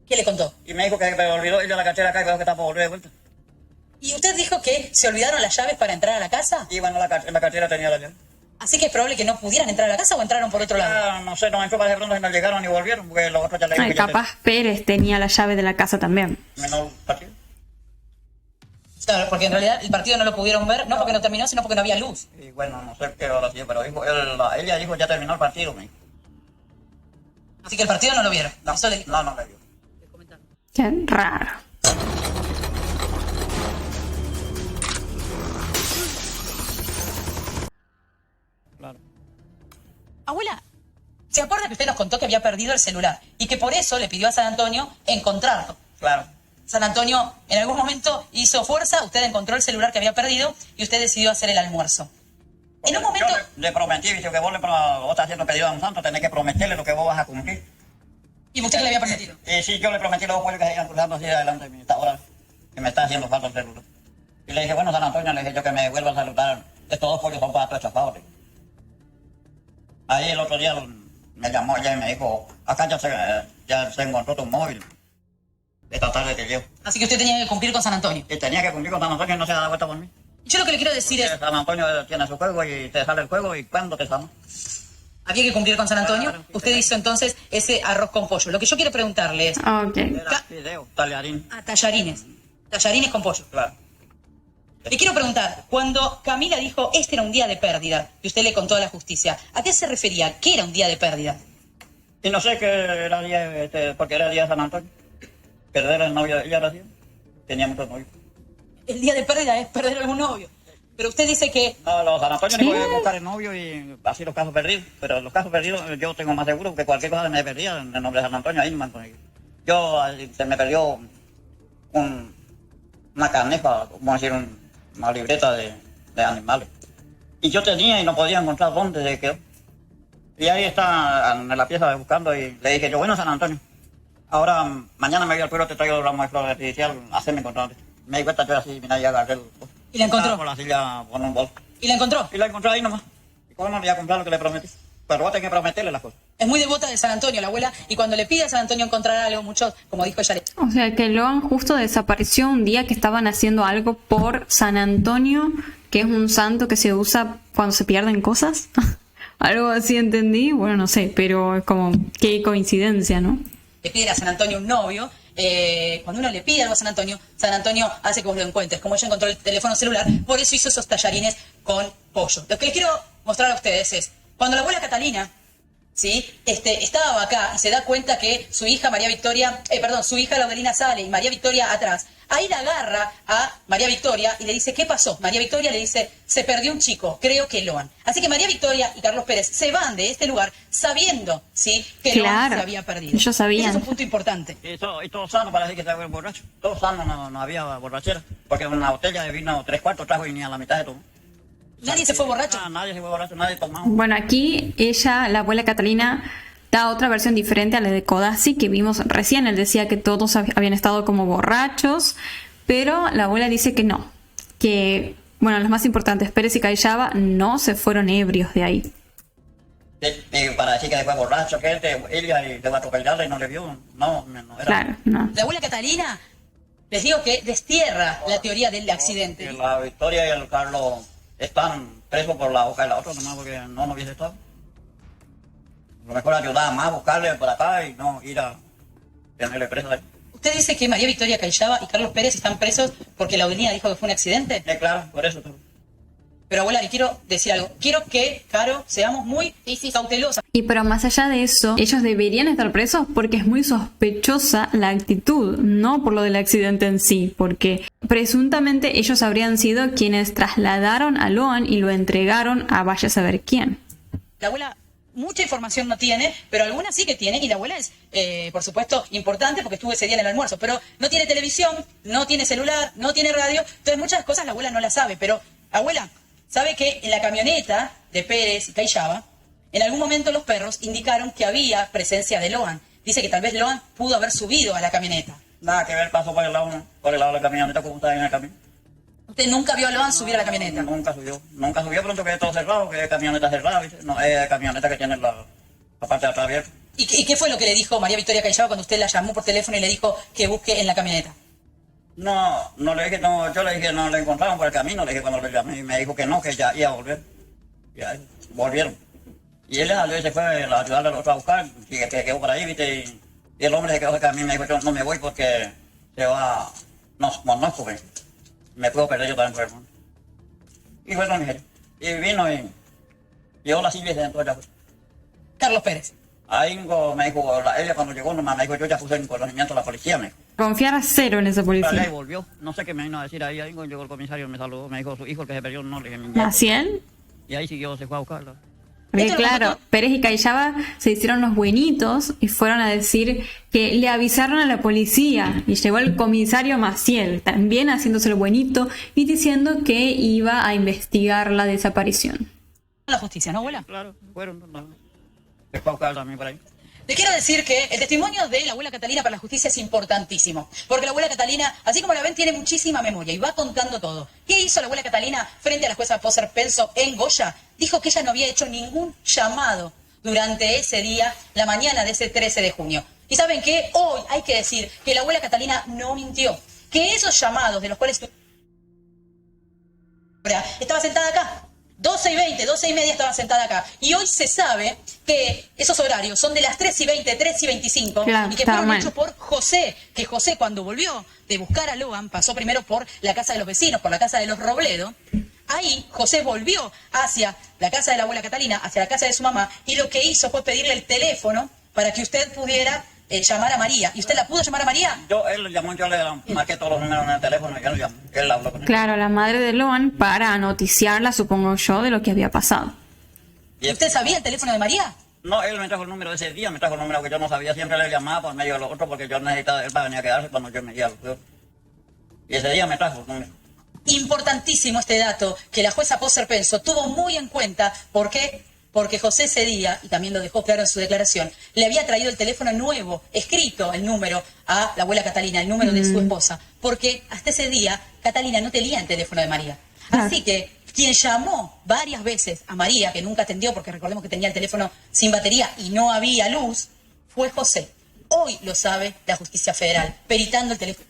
¿Qué le contó? Y me dijo que me olvidó ir a la cartera acá y veo que está por volver de vuelta. ¿Y usted dijo que se olvidaron las llaves para entrar a la casa? Y bueno, la cartera tenía la llave. Así que es probable que no pudieran entrar a la casa o entraron por otro lado. No sé, no entró para de pronto y no llegaron ni volvieron porque los otros ya le Ay, capaz Pérez tenía la llave de la casa también. Menor partido. Claro, porque en realidad el partido no lo pudieron ver, no porque no terminó, sino porque no había luz. Y bueno, no sé qué hora tiene, pero dijo, ella dijo ya terminó el partido, me dijo. Así que el partido no lo vieron. No, Eso le dijo. no me vio. Qué raro. Claro. Abuela, ¿se acuerda que usted nos contó que había perdido el celular y que por eso le pidió a San Antonio encontrarlo? Claro. San Antonio en algún momento hizo fuerza, usted encontró el celular que había perdido y usted decidió hacer el almuerzo. En un momento... Yo le prometí, dice que vos estás haciendo pedido a un santo, tenés que prometerle lo que vos vas a cumplir. ¿Y usted qué le había prometido? Sí, yo le prometí a los pollos que se iban cruzando así adelante de mí, ahora que me está haciendo falta el celular. Y le dije, bueno, San Antonio, le dije yo que me vuelva a saludar. Estos dos pollos son para todos chafados. Ahí el otro día me llamó ella y me dijo, acá ya se encontró tu móvil. Esta tarde te llevo. Así que usted tenía que cumplir con San Antonio. Y tenía que cumplir con San Antonio y no se da vuelta por mí. Yo lo que le quiero decir es, San Antonio tiene su juego y te sale el juego y cuando te sale. había que cumplir con San Antonio. Usted hizo entonces ese arroz con pollo. Lo que yo quiero preguntarle es, Ok. Era fideo, tallarín. tallarines. Tallarines con pollo. Claro. Le quiero preguntar, cuando Camila dijo, este era un día de pérdida, y usted le contó a la justicia, ¿a qué se refería? ¿Qué era un día de pérdida? Y no sé qué era día, porque era el día de San Antonio. Perder el novio de ella era así. Tenía muchos novios. El día de pérdida es perder algún novio. Pero usted dice que... No, los San Antonio ni pueden buscar el novio y así los casos perdidos. Pero los casos perdidos yo tengo más seguro que cualquier cosa que me perdía en el nombre de San Antonio, ahí me han conseguido. Yo, se me perdió una canefa, como decir, una libreta de animales. Y yo tenía y no podía encontrar dónde se quedó. Y ahí está en la pieza buscando y le dije yo, bueno, San Antonio, ahora mañana me voy al pueblo, te traigo el ramo de flores artificial, hacerme encontrar. Me di cuenta yo así, mira, y agarré ¿Y la encontró? Estaba por la silla con un bolso. ¿Y la encontró? Y la encontré ahí nomás. ¿Y cómo no le iba a comprar lo que le prometí? Pero vos tenés que prometerle las cosas. Es muy devota de San Antonio, la abuela, y cuando le pide a San Antonio encontrar algo, muchos, como dijo ella, O sea que Loan justo desapareció un día que estaban haciendo algo por San Antonio, que es un santo que se usa cuando se pierden cosas. Algo así entendí, bueno, no sé, pero es como, qué coincidencia, ¿no? le pide a San Antonio un novio. Cuando uno le pide algo a San Antonio hace que vos lo encuentres. Como ella encontró el teléfono celular, por eso hizo esos tallarines con pollo. Lo que les quiero mostrar a ustedes es, cuando la abuela Catalina, ¿sí? Estaba acá y se da cuenta que su hija su hija Laudelina sale y María Victoria atrás. Ahí la agarra a María Victoria y le dice, ¿qué pasó? María Victoria le dice, se perdió un chico, creo que Loan. Así que María Victoria y Carlos Pérez se van de este lugar sabiendo, ¿sí?, que Loan se había perdido. Ellos sabían. Ese es un punto importante. Y todo sano para decir que estaba borracho. Todo sano, no había borrachera. Porque una botella de vino 3/4 trajo y ni a la mitad de todo. ¿Nadie se fue borracho? Nadie se fue borracho, nadie tomaba. Bueno, aquí ella, la abuela Catalina, da otra versión diferente a la de Codazzi que vimos recién. Él decía que todos habían estado como borrachos, pero la abuela dice que no. Que, bueno, los más importantes, Pérez y Callaba, no se fueron ebrios de ahí. Y para decir que después borracho, que ella le va a atropellarla y no le vio. No era. Claro, no. La abuela Catalina, les digo que destierra la teoría del accidente. Que la Victoria y el Carlos están presos por la boca de la otra, nomás porque no hubiese estado. A lo mejor ayudaba más a buscarle por acá y no ir a tenerle preso ahí. ¿Usted dice que María Victoria Callaba y Carlos Pérez están presos porque la Laudelina dijo que fue un accidente? Claro, por eso. Pero abuela, le quiero decir algo. Quiero que, Caro, seamos muy cautelosas. Y pero más allá de eso, ellos deberían estar presos porque es muy sospechosa la actitud, no por lo del accidente en sí, porque presuntamente ellos habrían sido quienes trasladaron a Loan y lo entregaron a vaya a saber quién. La abuela mucha información no tiene, pero alguna sí que tiene, y la abuela es, por supuesto, importante porque estuvo ese día en el almuerzo, pero no tiene televisión, no tiene celular, no tiene radio, entonces muchas cosas la abuela no las sabe, pero abuela, ¿sabe que en la camioneta de Pérez y Callaba, en algún momento los perros indicaron que había presencia de Loan? Dice que tal vez Loan pudo haber subido a la camioneta. Nada que ver, pasó por el lado de la camioneta como estaba en el camino. ¿Usted nunca vio a Loan subir a la camioneta? Nunca subió, pronto que todo cerrado, que es camioneta cerrada, ¿viste? No, es camioneta que tiene la parte de atrás abierta. ¿Y qué fue lo que le dijo María Victoria Callaba cuando usted la llamó por teléfono y le dijo que busque en la camioneta? No le dije, yo le dije, no le encontraron por el camino, le dije cuando le llamé, y me dijo que no, que ya iba a volver. Ya volvieron. Y él se fue a ayudarle a otro a buscar, y que quedó por ahí, ¿viste? Y el hombre se quedó cerca de mí, me dijo, yo no me voy porque se va, no sube. Me puedo perder yo también por el mundo. Y bueno, y vino y llegó la Silvia dentro de la... Carlos Pérez. Ahí me dijo, ella cuando llegó nomás me dijo, yo ya puse en conocimiento a la policía, me dijo. Confiar a cero en esa Pero ahí policía. volvió, no sé qué me vino a decir ahí llegó el comisario, me saludó, me dijo, su hijo el que se perdió, no le dije, mi ¿Maciel? Y ahí siguió, se fue a buscarlo. Porque Esto lo claro, contó- Pérez y Callaba se hicieron los buenitos y fueron a decir que le avisaron a la policía y llegó el comisario Maciel, también haciéndose el buenito y diciendo que iba a investigar la desaparición. La justicia, ¿no, abuela? Claro, fueron, se fue a buscar también por ahí. Le quiero decir que el testimonio de la abuela Catalina para la justicia es importantísimo, porque la abuela Catalina, así como la ven, tiene muchísima memoria y va contando todo. ¿Qué hizo la abuela Catalina frente a la jueza Poser Penso en Goya? Dijo que ella no había hecho ningún llamado durante ese día, la mañana de ese 13 de junio. ¿Y saben qué? Hoy hay que decir que la abuela Catalina no mintió, que esos llamados de los cuales estaba sentada acá. 12:20, 12:30 estaba sentada acá. Y hoy se sabe que esos horarios son de las 3:20, 3:25. Claro, y que estaba fueron mal. hechos por José. Que José, cuando volvió de buscar a Loan, pasó primero por la casa de los vecinos, por la casa de los Robledo. Ahí José volvió hacia la casa de la abuela Catalina, hacia la casa de su mamá, y lo que hizo fue pedirle el teléfono para que usted pudiera llamar a María. ¿Y usted la pudo llamar a María? Él llamó, yo le marqué todos los números en el teléfono y él llamó, él habló con él. Claro, la madre de Loan para noticiarla, supongo yo, de lo que había pasado. Y ¿Usted sabía el teléfono de María? No, él me trajo el número de ese día, me trajo el número que yo no sabía, siempre le llamaba por medio de los otros porque yo necesitaba, él para venir a quedarse cuando yo me iba al club. Y ese día me trajo el número. Importantísimo este dato que la jueza Poser Penso tuvo muy en cuenta porque porque José ese día, y también lo dejó claro en su declaración, le había traído el teléfono nuevo, escrito el número a la abuela Catalina, el número de su esposa, porque hasta ese día Catalina no tenía el teléfono de María. Así que quien llamó varias veces a María, que nunca atendió porque recordemos que tenía el teléfono sin batería y no había luz, fue José. Hoy lo sabe la Justicia Federal, peritando el teléfono.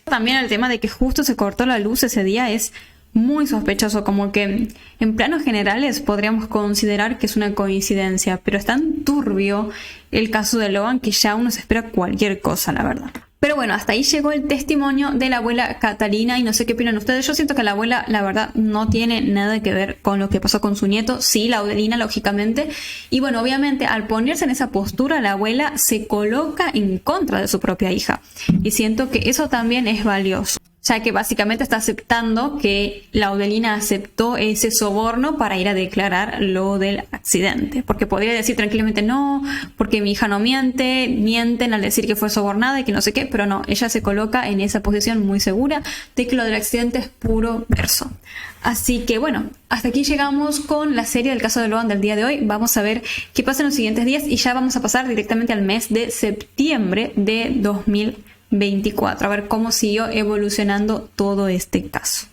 También el tema de que justo se cortó la luz ese día es muy sospechoso, como que en planos generales podríamos considerar que es una coincidencia, pero es tan turbio el caso de Loan que ya uno se espera cualquier cosa, la verdad. Pero bueno, hasta ahí llegó el testimonio de la abuela Catalina y no sé qué opinan ustedes. Yo siento que la abuela, la verdad, no tiene nada que ver con lo que pasó con su nieto. Sí, la Audelina, lógicamente. Y bueno, obviamente, al ponerse en esa postura, la abuela se coloca en contra de su propia hija. Y siento que eso también es valioso, ya que básicamente está aceptando que la Audelina aceptó ese soborno para ir a declarar lo del accidente. Porque podría decir tranquilamente no, porque mi hija no miente, mienten al decir que fue sobornada y que no sé qué, pero no, ella se coloca en esa posición muy segura de que lo del accidente es puro verso. Así que bueno, hasta aquí llegamos con la serie del caso de Loan del día de hoy. Vamos a ver qué pasa en los siguientes días y ya vamos a pasar directamente al mes de septiembre de 2024, a ver cómo siguió evolucionando todo este caso.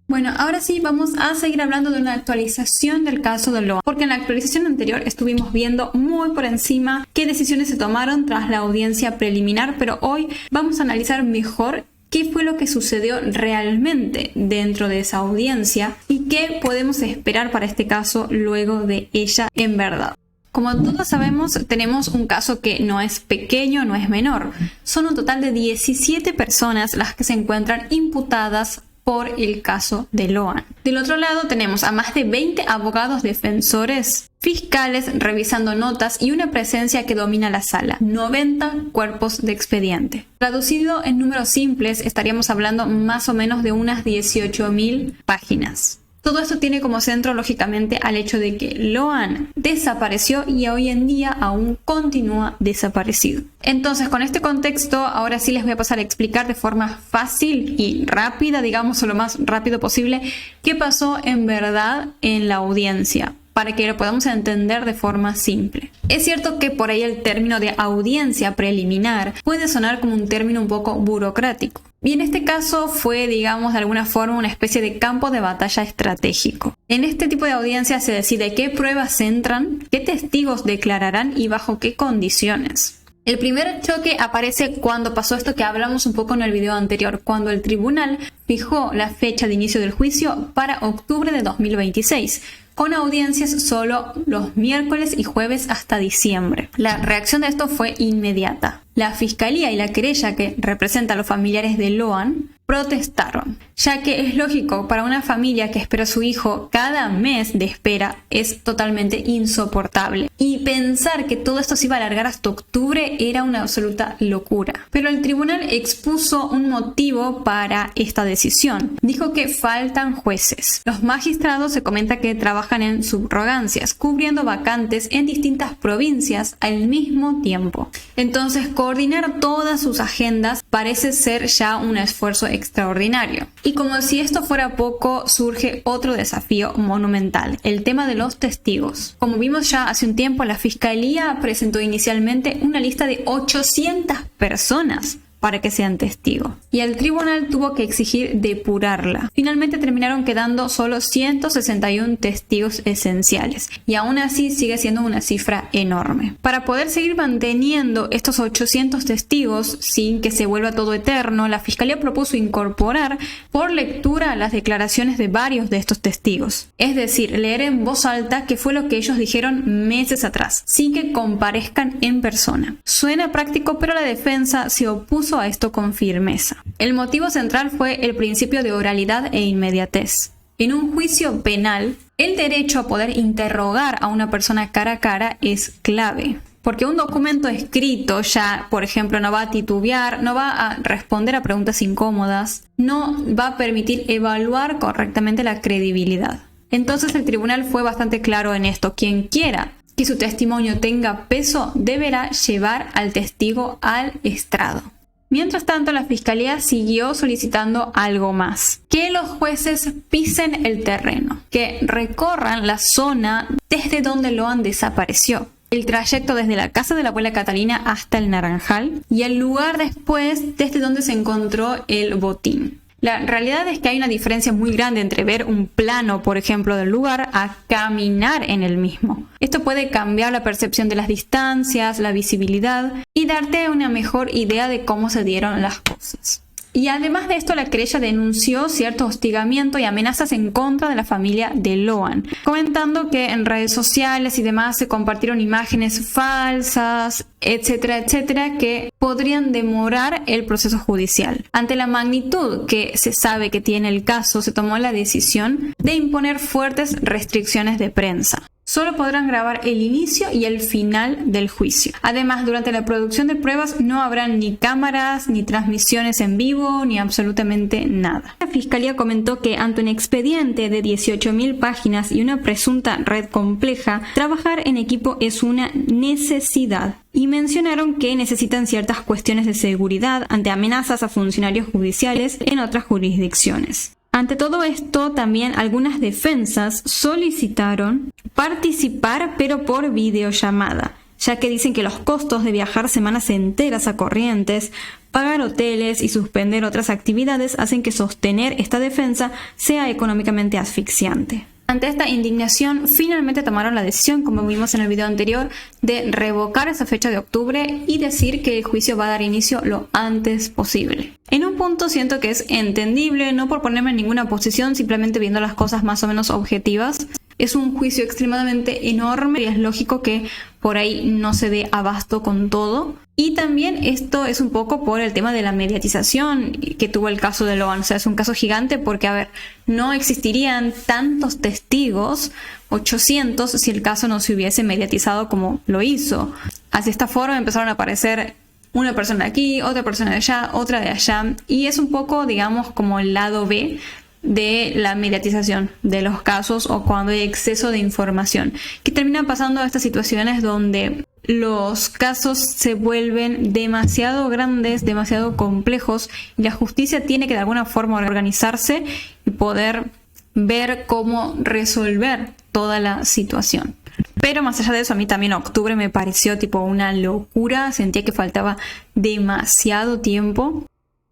Bueno, ahora sí vamos a seguir hablando de una actualización del caso de Loan, porque en la actualización anterior estuvimos viendo muy por encima qué decisiones se tomaron tras la audiencia preliminar, pero hoy vamos a analizar mejor qué fue lo que sucedió realmente dentro de esa audiencia y qué podemos esperar para este caso luego de ella en verdad. Como todos sabemos, tenemos un caso que no es pequeño, no es menor. Son un total de 17 personas las que se encuentran imputadas por el caso de Loan. Del otro lado tenemos a más de 20 abogados defensores, fiscales revisando notas y una presencia que domina la sala. 90 cuerpos de expediente. Traducido en números simples, estaríamos hablando más o menos de unas 18.000 páginas. Todo esto tiene como centro, lógicamente, al hecho de que Loan desapareció y hoy en día aún continúa desaparecido. Entonces, con este contexto, ahora sí les voy a pasar a explicar de forma fácil y rápida, digamos, lo más rápido posible, qué pasó en verdad en la audiencia, para que lo podamos entender de forma simple. Es cierto que por ahí el término de audiencia preliminar puede sonar como un término un poco burocrático. Y en este caso fue, digamos, de alguna forma una especie de campo de batalla estratégico. En este tipo de audiencia se decide qué pruebas entran, qué testigos declararán y bajo qué condiciones. El primer choque aparece cuando pasó esto que hablamos un poco en el video anterior, cuando el tribunal fijó la fecha de inicio del juicio para octubre de 2026, con audiencias solo los miércoles y jueves hasta diciembre. La reacción de esto fue inmediata. La fiscalía y la querella que representa a los familiares de Loan protestaron, ya que es lógico, para una familia que espera a su hijo cada mes de espera es totalmente insoportable. Y pensar que todo esto se iba a alargar hasta octubre era una absoluta locura. Pero el tribunal expuso un motivo para esta decisión. Dijo que faltan jueces. Los magistrados se comenta que trabajan en subrogancias, cubriendo vacantes en distintas provincias al mismo tiempo. Entonces, coordinar todas sus agendas parece ser ya un esfuerzo extraordinario. Y como si esto fuera poco, surge otro desafío monumental, el tema de los testigos. Como vimos ya hace un tiempo, la Fiscalía presentó inicialmente una lista de 800 personas para que sean testigos, y el tribunal tuvo que exigir depurarla. Finalmente terminaron quedando solo 161 testigos esenciales, y aún así sigue siendo una cifra enorme. Para poder seguir manteniendo estos 800 testigos sin que se vuelva todo eterno, la Fiscalía propuso incorporar por lectura las declaraciones de varios de estos testigos, es decir, leer en voz alta qué fue lo que ellos dijeron meses atrás, sin que comparezcan en persona. Suena práctico, pero la defensa se opuso a esto con firmeza. El motivo central fue el principio de oralidad e inmediatez. En un juicio penal, el derecho a poder interrogar a una persona cara a cara es clave. Porque un documento escrito ya, por ejemplo, no va a titubear, no va a responder a preguntas incómodas, no va a permitir evaluar correctamente la credibilidad. Entonces el tribunal fue bastante claro en esto. Quien quiera que su testimonio tenga peso deberá llevar al testigo al estrado. Mientras tanto, la Fiscalía siguió solicitando algo más: que los jueces pisen el terreno, que recorran la zona desde donde Loan desapareció, el trayecto desde la casa de la abuela Catalina hasta el Naranjal y el lugar después desde donde se encontró el botín. La realidad es que hay una diferencia muy grande entre ver un plano, por ejemplo, del lugar a caminar en el mismo. Esto puede cambiar la percepción de las distancias, la visibilidad y darte una mejor idea de cómo se dieron las cosas. Y además de esto, la querella denunció cierto hostigamiento y amenazas en contra de la familia de Loan, comentando que en redes sociales y demás se compartieron imágenes falsas, etcétera, etcétera, que podrían demorar el proceso judicial. Ante la magnitud que se sabe que tiene el caso, se tomó la decisión de imponer fuertes restricciones de prensa. Solo podrán grabar el inicio y el final del juicio. Además, durante la producción de pruebas no habrán ni cámaras, ni transmisiones en vivo, ni absolutamente nada. La Fiscalía comentó que ante un expediente de 18.000 páginas y una presunta red compleja, trabajar en equipo es una necesidad. Y mencionaron que necesitan ciertas cuestiones de seguridad ante amenazas a funcionarios judiciales en otras jurisdicciones. Ante todo esto, también algunas defensas solicitaron participar, pero por videollamada, ya que dicen que los costos de viajar semanas enteras a Corrientes, pagar hoteles y suspender otras actividades hacen que sostener esta defensa sea económicamente asfixiante. Ante esta indignación, finalmente tomaron la decisión, como vimos en el video anterior, de revocar esa fecha de octubre y decir que el juicio va a dar inicio lo antes posible. En un punto siento que es entendible, no por ponerme en ninguna posición, simplemente viendo las cosas más o menos objetivas. Es un juicio extremadamente enorme y es lógico que por ahí no se dé abasto con todo. Y también esto es un poco por el tema de la mediatización que tuvo el caso de Loan. O sea, es un caso gigante porque, a ver, no existirían tantos testigos, 800, si el caso no se hubiese mediatizado como lo hizo. Así, de esta forma empezaron a aparecer una persona de aquí, otra persona de allá, otra de allá. Y es un poco, digamos, como el lado B de la mediatización de los casos o cuando hay exceso de información, que terminan pasando a estas situaciones donde los casos se vuelven demasiado grandes, demasiado complejos y la justicia tiene que de alguna forma organizarse y poder ver cómo resolver toda la situación. Pero más allá de eso, a mí también octubre me pareció tipo una locura, sentía que faltaba demasiado tiempo.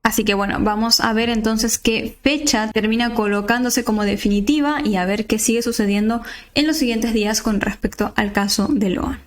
Así que bueno, vamos a ver entonces qué fecha termina colocándose como definitiva y a ver qué sigue sucediendo en los siguientes días con respecto al caso de Loan.